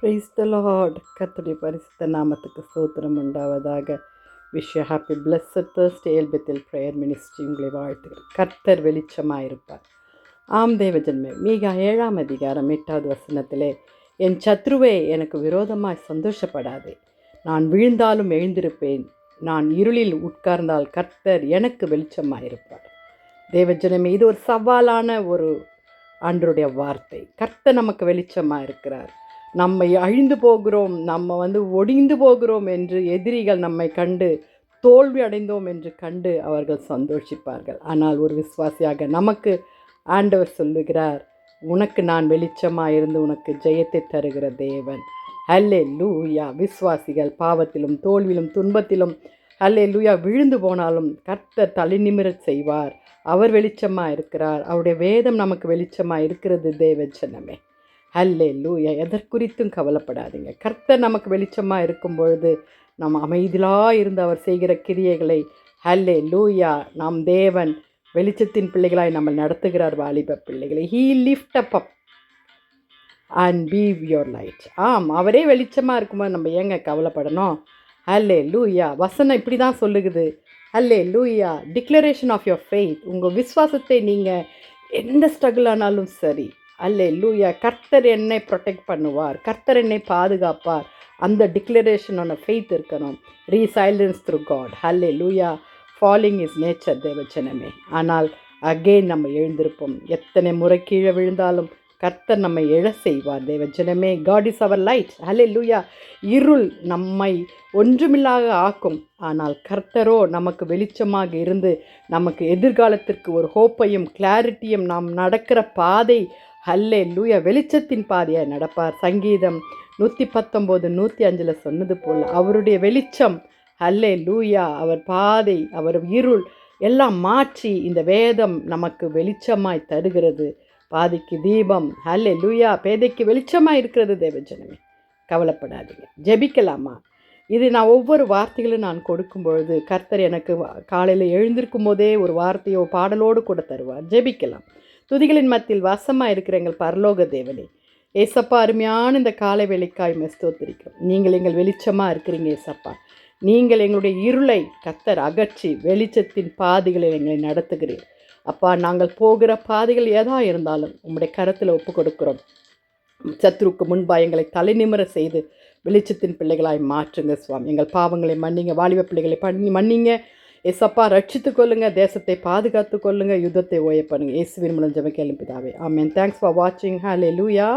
Praise the Lord. கர்த்தருடைய பரிசுத்த நாமத்துக்கு ஸ்தோத்திரம் உண்டாவதாக. Wish you happy blessed Thursday எல்பெத்தில் ப்ரேயர் மினிஸ்ட்ரி உங்களை வாழ்த்துகிறேன். கர்த்தர் வெளிச்சமாயிருப்பார். ஆம் தேவஜன்மே. மீகா 7ஆம் அதிகாரம் 8வது வசனத்திலே, என் சத்ருவே எனக்கு விரோதமாய் சந்தோஷப்படாதே, நான் விழுந்தாலும் எழுந்திருப்பேன், நான் இருளில் உட்கார்ந்தால் கர்த்தர் எனக்கு வெளிச்சமாயிருப்பார். தேவஜனமே, இது ஒரு சவாலான ஒரு ஆண்டருடைய வார்த்தை. கர்த்தர் நமக்கு வெளிச்சமாக இருக்கிறார். நம்மை அழிந்து போகிறோம், நம்ம ஒடிந்து போகிறோம் என்று எதிரிகள் நம்மை கண்டு தோல்வி அடைந்தோம் என்று கண்டு அவர்கள் சந்தோஷிப்பார்கள். ஆனால் ஒரு விசுவாசியாக நமக்கு ஆண்டவர் சொல்லுகிறார், உனக்கு நான் வெளிச்சமாக இருந்து உனக்கு ஜெயத்தை தருகிற தேவன். ஹல்லேலூயா. விசுவாசிகள் பாவத்திலும் தோல்வியிலும் துன்பத்திலும் ஹல்லேலூயா விழுந்து போனாலும் கர்த்தர் தலை நிமிரச் செய்வார். அவர் வெளிச்சமாக இருக்கிறார். அவருடைய வேதம் நமக்கு வெளிச்சமாக இருக்கிறது. தேவஜனமே, ஹல்லேலூயா. எதற்குறித்தும் கவலைப்படாதீங்க. கர்த்தர் நமக்கு வெளிச்சமாக இருக்கும் பொழுது நம்ம அமைதியாக இருந்து அவர் செய்கிற கிரியைகளை ஹல்லேலூயா, நாம் தேவன் வெளிச்சத்தின் பிள்ளைகளாய் நம்ம நடத்துகிறார். வாலிப பிள்ளைகளை he lift up and be your light. அவரே வெளிச்சமாக இருக்கும்போது நம்ம ஏங்க கவலைப்படணும்? ஹல்லேலூயா. வசனம் இப்படி தான் சொல்லுகுது. Hallelujah. Declaration of your faith. உங்கள் விசுவாசத்தை நீங்கள் எந்த ஸ்ட்ரகிள் ஆனாலும் சரி, ஹல்லேலூயா, கர்த்தர் என்னை ப்ரொடெக்ட் பண்ணுவார், கர்த்தர் என்னை பாதுகாப்பார், அந்த டிக்ளரேஷனோட ஃபெய்த் இருக்கணும். Resilience through God. Hallelujah. Falling is nature தேவச்சனமே. ஆனால் அகெயின் நம்ம எழுந்திருப்போம். எத்தனை முறை கீழே விழுந்தாலும் கர்த்தர் நம்மை எழ செய்வார். தேவஜனமே, காட் இஸ் அவர் லைட். ஹல்லேலூயா. இருள் நம்மை ஒன்றுமில்லாக ஆக்கும், ஆனால் கர்த்தரோ நமக்கு வெளிச்சமாக இருந்து நமக்கு எதிர்காலத்திற்கு ஒரு ஹோப்பையும் கிளாரிட்டியும், நாம் நடக்கிற பாதை ஹல்லேலூயா வெளிச்சத்தின் பாதையாக நடப்பார். சங்கீதம் 119 105 சொன்னது போல் அவருடைய வெளிச்சம் ஹல்லேலூயா, அவர் பாதை, அவர் இருள் எல்லாம் மாற்றி இந்த வேதம் நமக்கு வெளிச்சமாய் தருகிறது. பாதைக்கு தீபம் ஹல்லேலூயா, பேதைக்கு வெளிச்சமாக இருக்கிறது. தேவஜனமே, கவலைப்படாதீங்க. ஜெபிக்கலாமா? இது நான் ஒவ்வொரு வார்த்தைகளும் நான் கொடுக்கும் பொழுது கர்த்தர் எனக்கு காலையில் எழுந்திருக்கும் போதே ஒரு வார்த்தையோ பாடலோடு கூட தருவார். ஜெபிக்கலாம். துதிகளின் மத்தியில் வாசமாக இருக்கிற எங்கள் பரலோக தேவனே, ஏசப்பா, அருமையான இந்த காலை வேளைக்காய் ஸ்தோத்திரிக்கிறோம். நீங்கள் எங்கள் வெளிச்சமாக இருக்கிறீங்க ஏசப்பா. நீங்கள் எங்களுடைய இருளை கர்த்தர் அகற்றி வெளிச்சத்தின் பாதைகளை எங்களை நடத்துகிறீர் அப்பா. நாங்கள் போகிற பாதைகள் ஏதா இருந்தாலும் உங்களுடைய கரத்தில் ஒப்பு கொடுக்கிறோம். சத்ருக்கு முன்பாக எங்களை தலைநிமிர செய்து வெளிச்சத்தின் பிள்ளைகளாய் மாற்றுங்க சுவாமி. எங்கள் பாவங்களை மன்னிங்க, வாலிப பிள்ளைகளை மன்னிங்க ஏசப்பா. ரட்சித்து கொள்ளுங்க, தேசத்தை பாதுகாத்து கொள்ளுங்க, யுத்தத்தை ஓய பண்ணுங்க. இயேசுவின் மூலம் ஜெபம் கேளும் பிதாவே, ஆமென். தேங்க்ஸ் ஃபார் வாட்சிங். ஹல்லேலூயா.